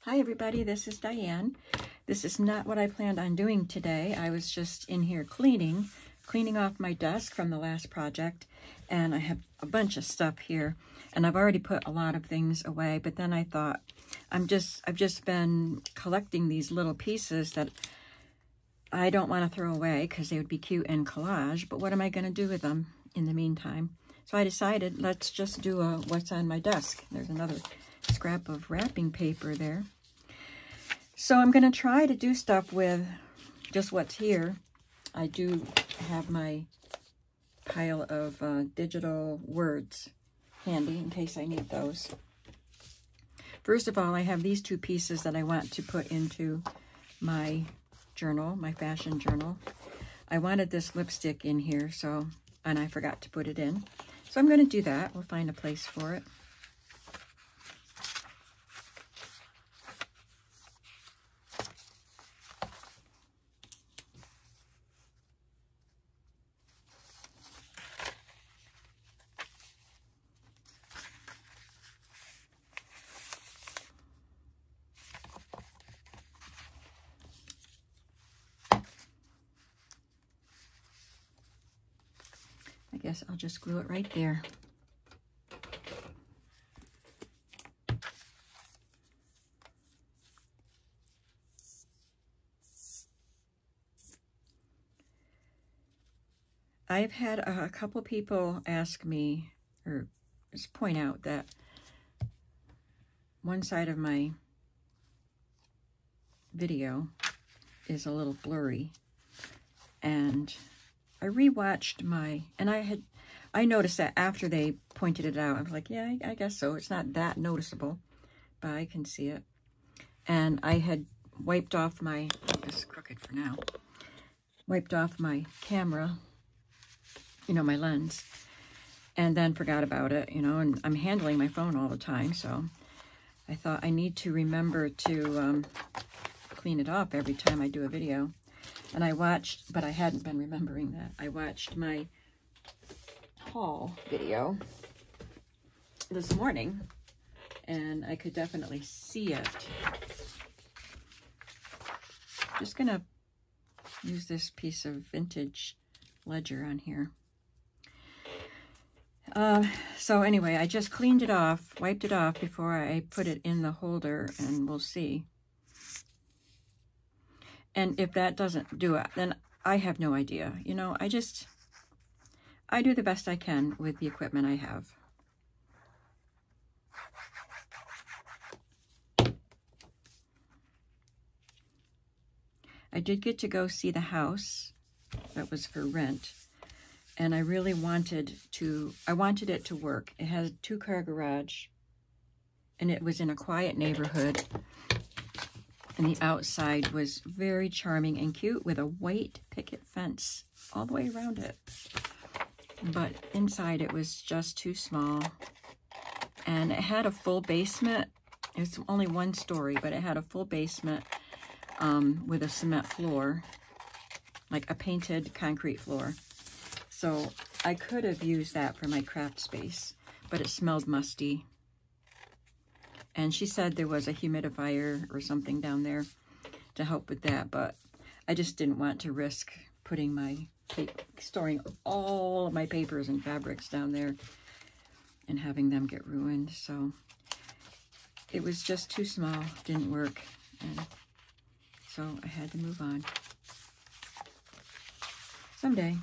Hi everybody, this is Diane. This is not what I planned on doing today. I was just in here cleaning off my desk from the last project, and I have a bunch of stuff here, and I've already put a lot of things away, but then I thought I've just been collecting these little pieces that I don't want to throw away because they would be cute in collage, but what am I going to do with them in the meantime? So I decided let's just do a what's on my desk. There's another scrap of wrapping paper there. So I'm going to try to do stuff with just what's here. I do have my pile of digital words handy in case I need those. First of all, I have these two pieces that I want to put into my journal, my fashion journal. I wanted this lipstick in here, and I forgot to put it in. So I'm going to do that. We'll find a place for it. I guess I'll just glue it right there. I've had a couple people ask me, or just point out that one side of my video is a little blurry, and I rewatched I noticed that after they pointed it out. I was like, yeah, I guess so. It's not that noticeable, but I can see it. And I had wiped off this is crooked for now, wiped off my camera, my lens, and then forgot about it, and I'm handling my phone all the time, so I thought I need to remember to clean it off every time I do a video. And I watched, but I hadn't been remembering that. I watched my haul video this morning, and I could definitely see it. Just gonna use this piece of vintage ledger on here. So anyway, I just cleaned it off, wiped it off before I put it in the holder, and we'll see. And if that doesn't do it, then I have no idea. I do the best I can with the equipment I have. I did get to go see the house that was for rent, and I really wanted it to work. It has a 2-car garage, and it was in a quiet neighborhood. And the outside was very charming and cute with a white picket fence all the way around it. But inside it was just too small. And it had a full basement. It's only 1 story, but it had a full basement with a cement floor, like a painted concrete floor. So I could have used that for my craft space, but it smelled musty. And she said there was a humidifier or something down there to help with that, but I just didn't want to risk storing all of my papers and fabrics down there and having them get ruined. So it was just too small, didn't work, and so I had to move on. Someday,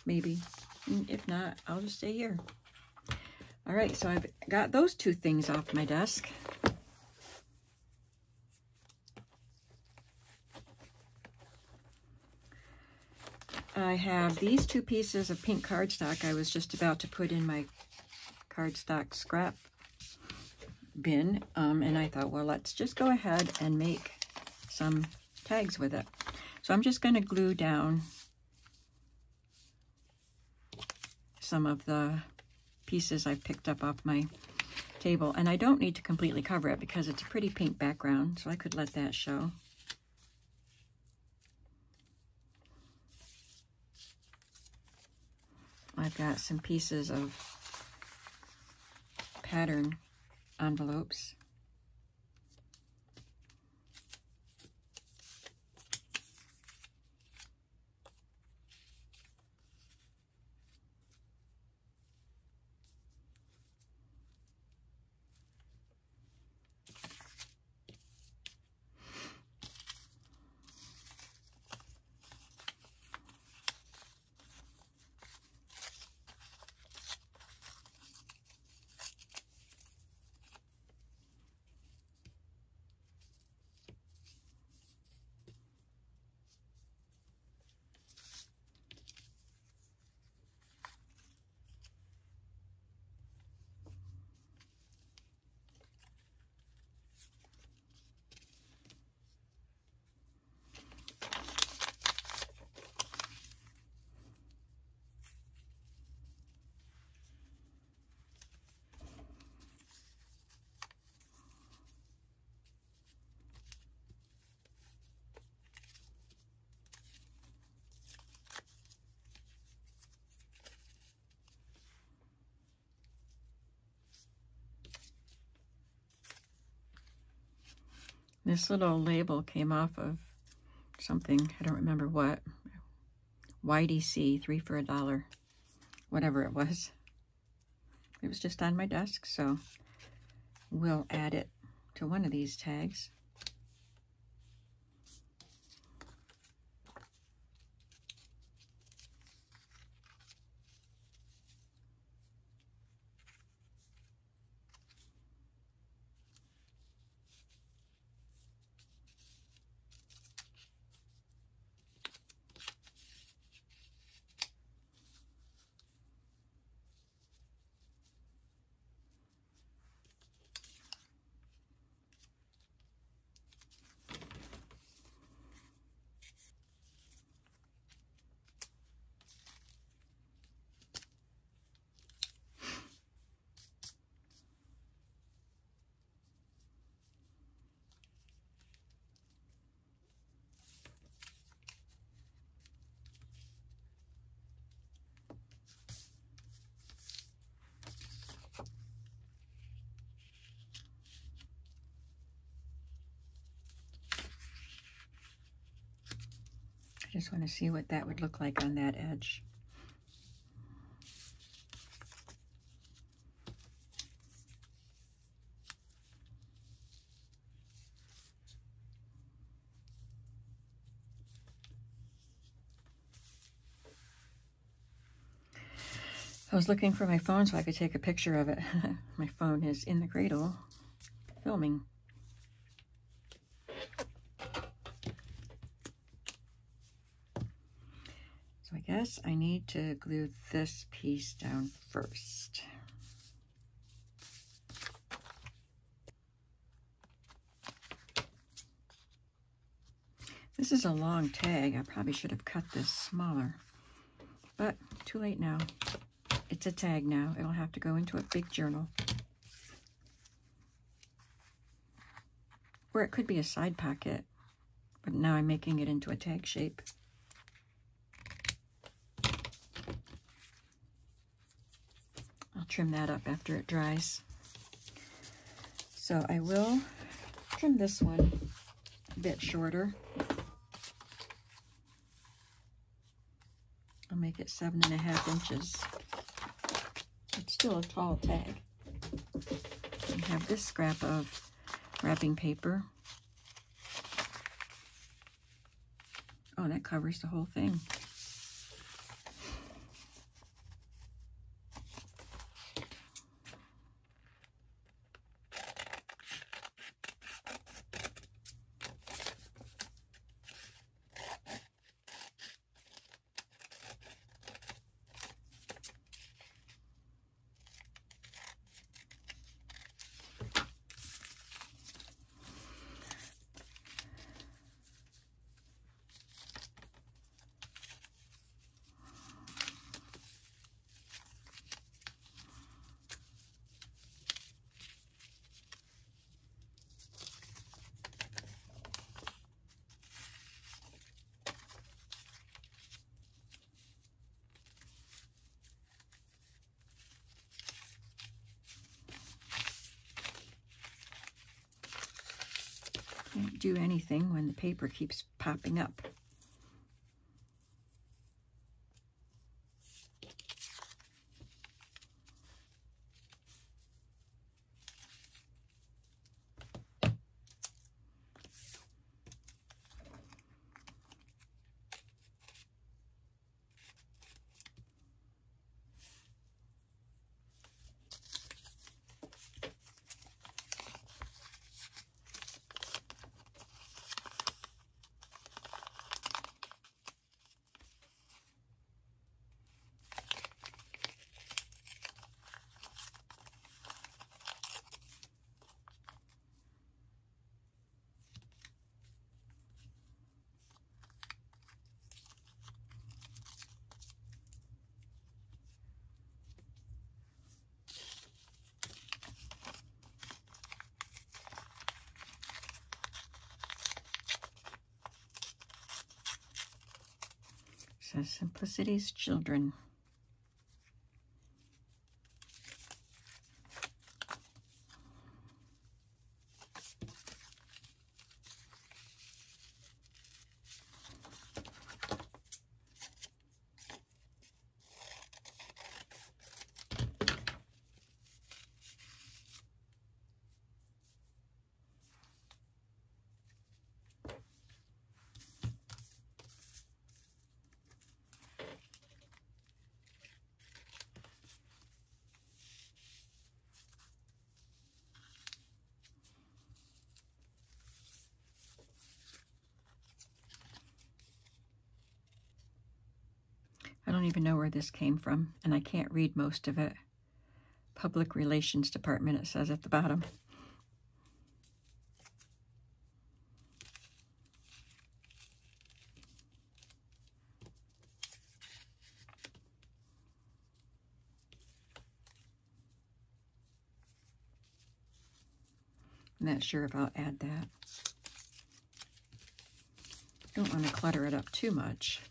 maybe. And if not, I'll just stay here. All right, so I've got those 2 things off my desk. I have these 2 pieces of pink cardstock I was just about to put in my cardstock scrap bin, and I thought, well, let's just go ahead and make some tags with it. So I'm just going to glue down some of the pieces I've picked up off my table, and I don't need to completely cover it because it's a pretty pink background, so I could let that show. I've got some pieces of pattern envelopes This little label came off of something, I don't remember what. YDC, 3 for $1, whatever it was. It was just on my desk, so we'll add it to one of these tags. I just want to see what that would look like on that edge. I was looking for my phone so I could take a picture of it. My phone is in the cradle, filming. So I guess I need to glue this piece down first. This is a long tag. I probably should have cut this smaller, but too late now. It's a tag now. It'll have to go into a big journal. Or it could be a side pocket, but now I'm making it into a tag shape. I'll trim that up after it dries. So I will trim this one a bit shorter. I'll make it 7.5 inches. It's still a tall tag. I have this scrap of wrapping paper. Oh, that covers the whole thing. Can't do anything when the paper keeps popping up. Says Simplicity's Children. don't even know where this came from, and I can't read most of it. Public Relations Department, it says at the bottom. I'm not sure if I'll add that. Don't want to clutter it up too much.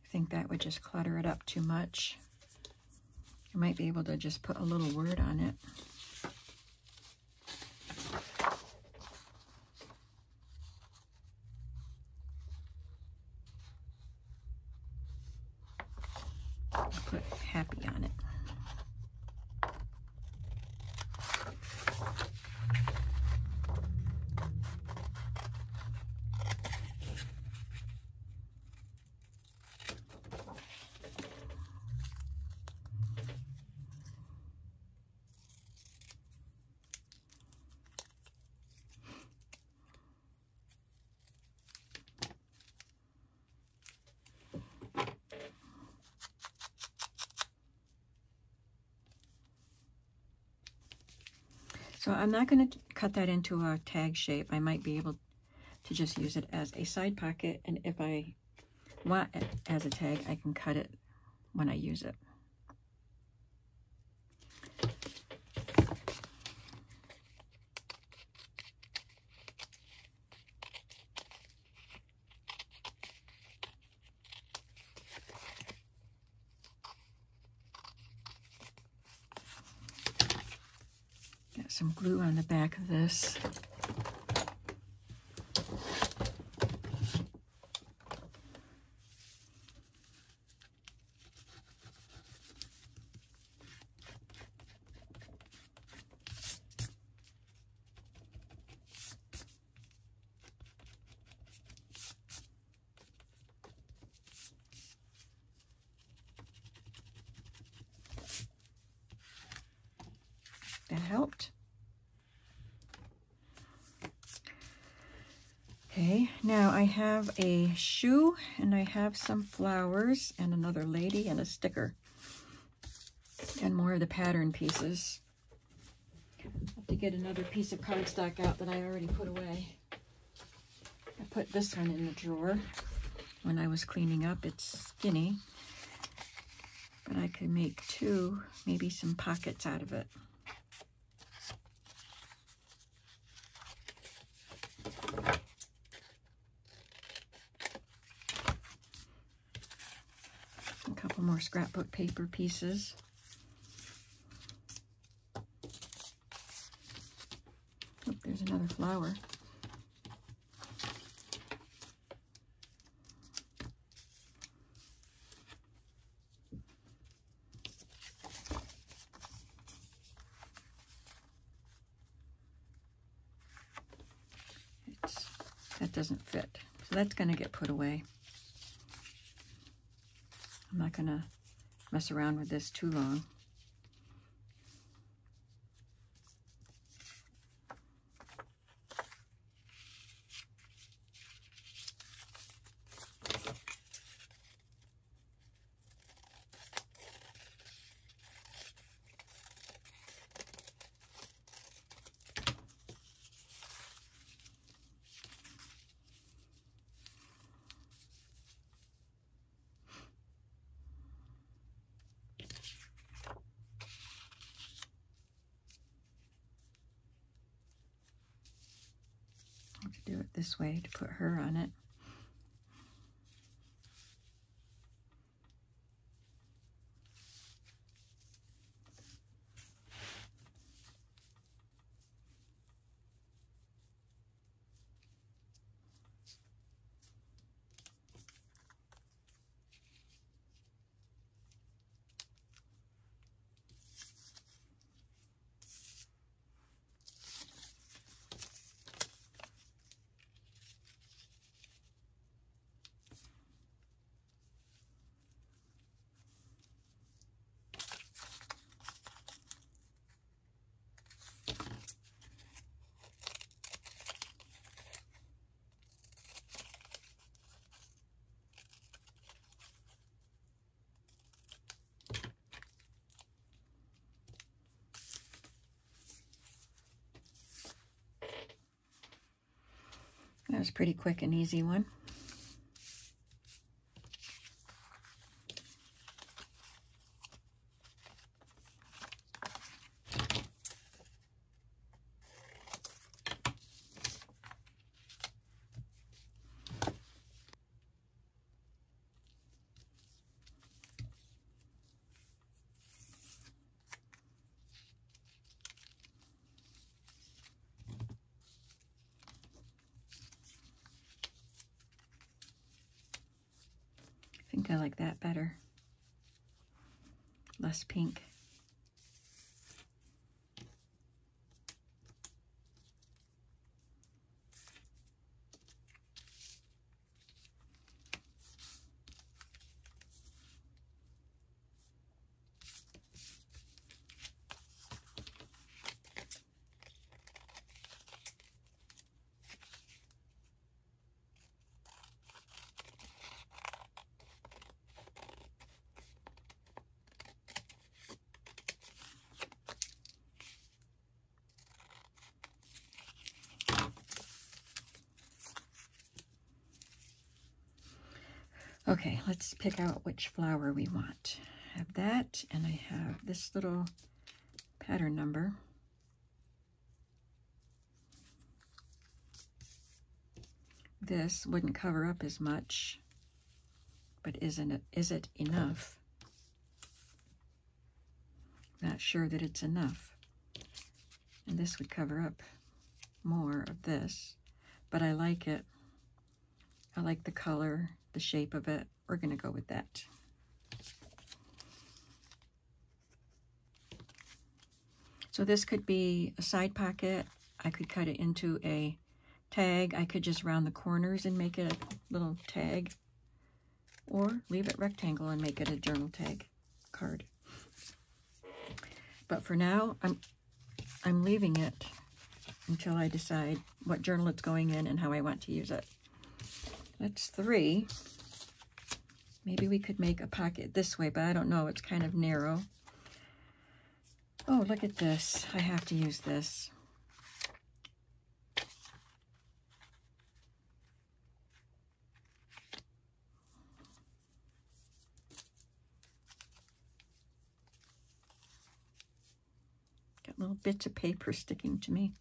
I think that would just clutter it up too much. I might be able to just put a little word on it. I'll put happy on it. So I'm not going to cut that into a tag shape. I might be able to just use it as a side pocket, and if I want it as a tag, I can cut it when I use it. Got some glue on the back of this. That helped. Okay, now I have a shoe and I have some flowers and another lady and a sticker and more of the pattern pieces. I'll have to get another piece of cardstock out that I already put away. I put this one in the drawer when I was cleaning up. It's skinny, but I could make two, maybe some pockets out of it. A couple more scrapbook paper pieces. Oh, there's another flower. That doesn't fit, so that's going to get put away. I'm not going to mess around with this too long. To do it this way to put her on it. That was a pretty quick and easy one. I think I like that better. Less pink. Okay, let's pick out which flower we want. I have that, and I have this little pattern number. This wouldn't cover up as much, but is it enough? Not sure that it's enough. And this would cover up more of this, but I like it. I like the color, the shape of it. We're going to go with that. So this could be a side pocket. I could cut it into a tag. I could just round the corners and make it a little tag, or leave it rectangle and make it a journal tag card. But for now, I'm leaving it until I decide what journal it's going in and how I want to use it. That's 3. Maybe we could make a pocket this way, but I don't know. It's kind of narrow. Oh, look at this. I have to use this. Got little bits of paper sticking to me.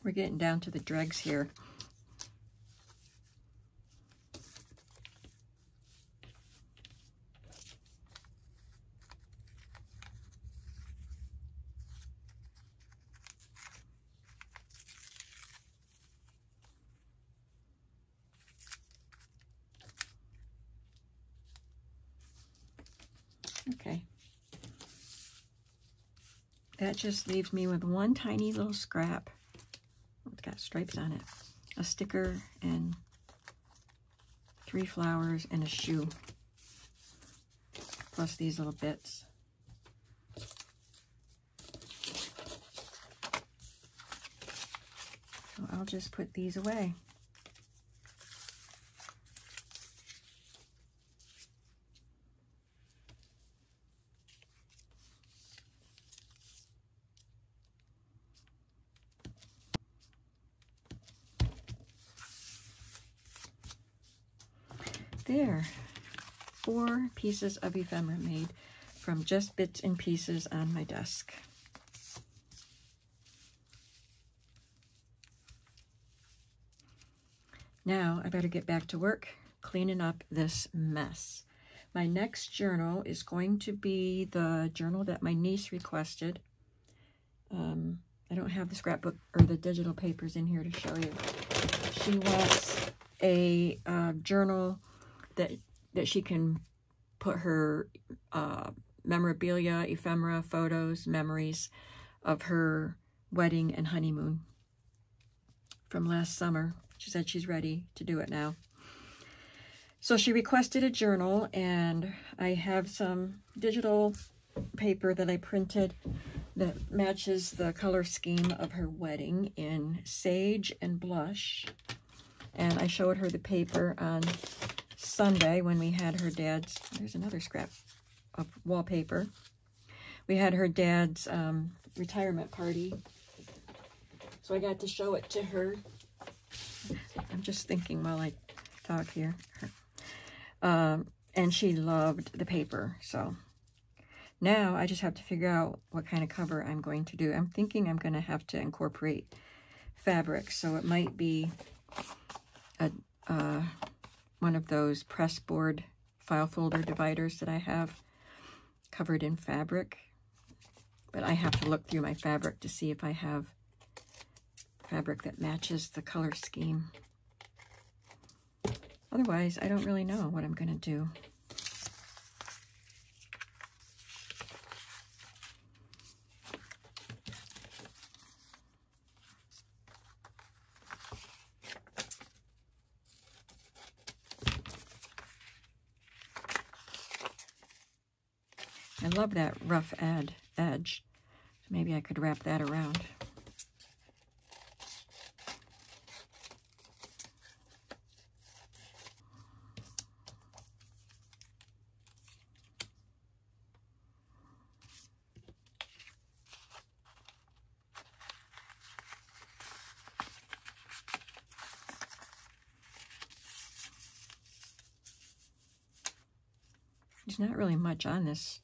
We're getting down to the dregs here. Okay. That just leaves me with one tiny little scrap. It's got stripes on it. A sticker and 3 flowers and a shoe. Plus these little bits. So I'll just put these away. There, 4 pieces of ephemera made from just bits and pieces on my desk. Now I better get back to work cleaning up this mess. My next journal is going to be the journal that my niece requested. I don't have the scrapbook or the digital papers in here to show you. She wants a journal that she can put her memorabilia, ephemera, photos, memories of her wedding and honeymoon from last summer. She said she's ready to do it now. So she requested a journal, and I have some digital paper that I printed that matches the color scheme of her wedding in sage and blush. And I showed her the paper on Sunday when we had her dad's, there's another scrap of wallpaper. We had her dad's retirement party. So I got to show it to her. I'm just thinking while I talk here. And she loved the paper. So now I just have to figure out what kind of cover I'm going to do. I'm thinking I'm going to have to incorporate fabric. So it might be one of those press board file folder dividers that I have covered in fabric. But I have to look through my fabric to see if I have fabric that matches the color scheme. Otherwise, I don't really know what I'm going to do. I love that rough edge. Maybe I could wrap that around. There's not really much on this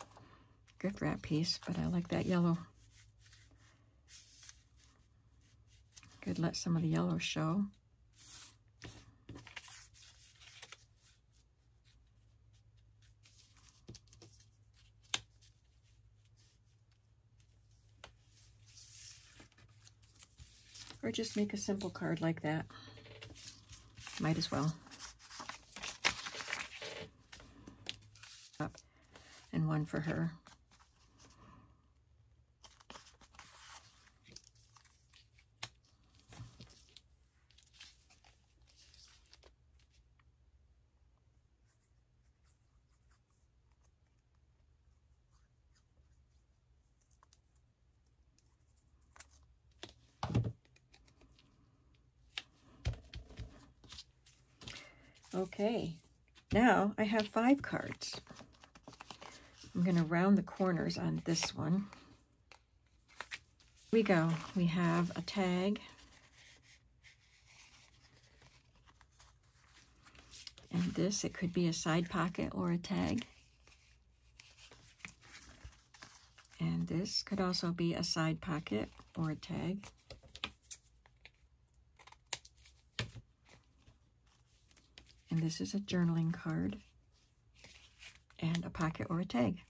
gift wrap piece, but I like that yellow. Could let some of the yellow show. Or just make a simple card like that. Might as well. And one for her. Okay, now I have 5 cards. I'm going to round the corners on this one. Here we go. We have a tag. And this, it could be a side pocket or a tag. And this could also be a side pocket or a tag. And this is a journaling card and a pocket or a tag.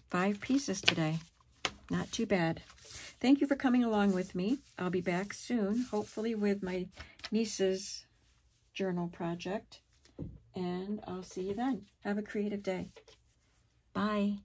5 pieces today. Not too bad. Thank you for coming along with me. I'll be back soon, hopefully with my niece's journal project. And I'll see you then. Have a creative day. Bye.